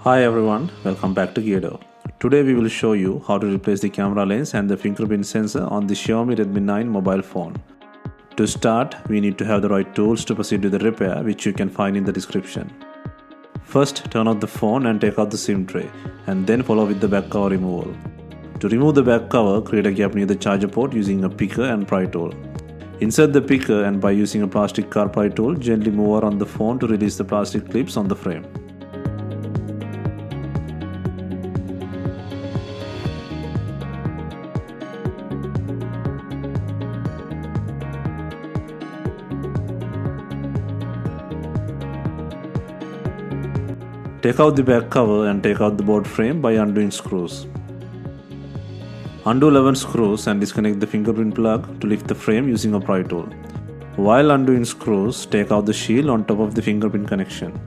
Hi everyone, welcome back to Geardo. Today we will show you how to replace the camera lens and the fingerprint sensor on the Xiaomi Redmi 9 mobile phone. To start, we need to have the right tools to proceed with the repair, which you can find in the description. First, turn off the phone and take out the SIM tray, and then follow with the back cover removal. To remove the back cover, create a gap near the charger port using a picker and pry tool. Insert the picker and by using a plastic car pry tool, gently move around the phone to release the plastic clips on the frame. Take out the back cover and take out the board frame by undoing screws. Undo 11 screws and disconnect the fingerprint plug to lift the frame using a pry tool. While undoing screws, take out the shield on top of the fingerprint connection.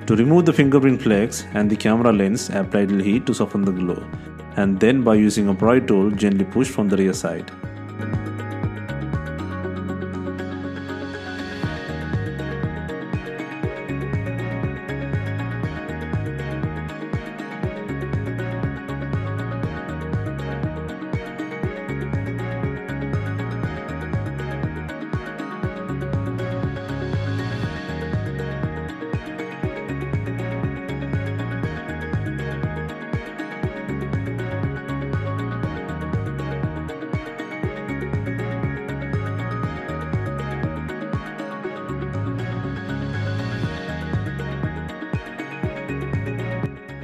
To remove the fingerprint flex and the camera lens, apply little heat to soften the glue, and then by using a pry tool, gently push from the rear side.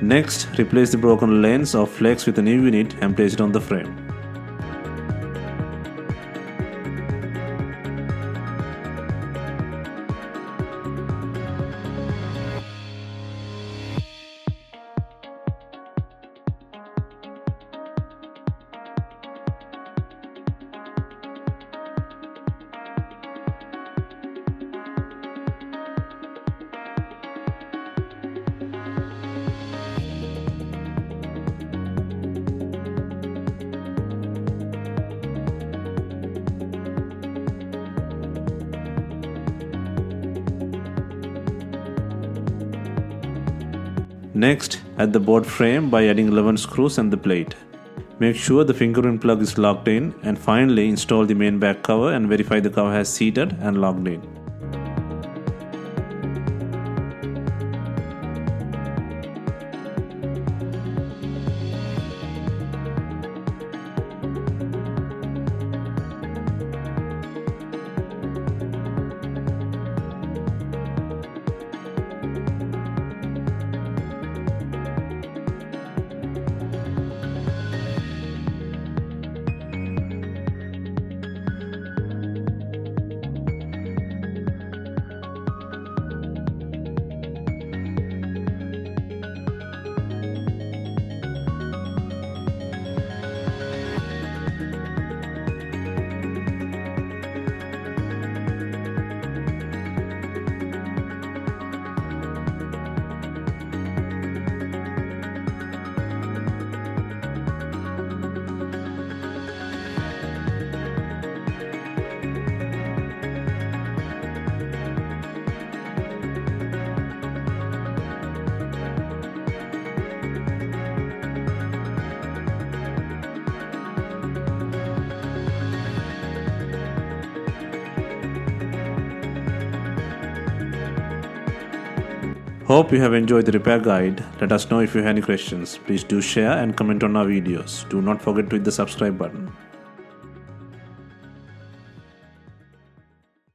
Next, replace the broken lens or flex with a new unit and place it on the frame. Next, add the board frame by adding 11 screws and the plate. Make sure the fingerprint plug is locked in, and finally install the main back cover and verify the cover has seated and locked in. Hope you have enjoyed the repair guide. Let us know if you have any questions. Please do share and comment on our videos. Do not forget to hit the subscribe button.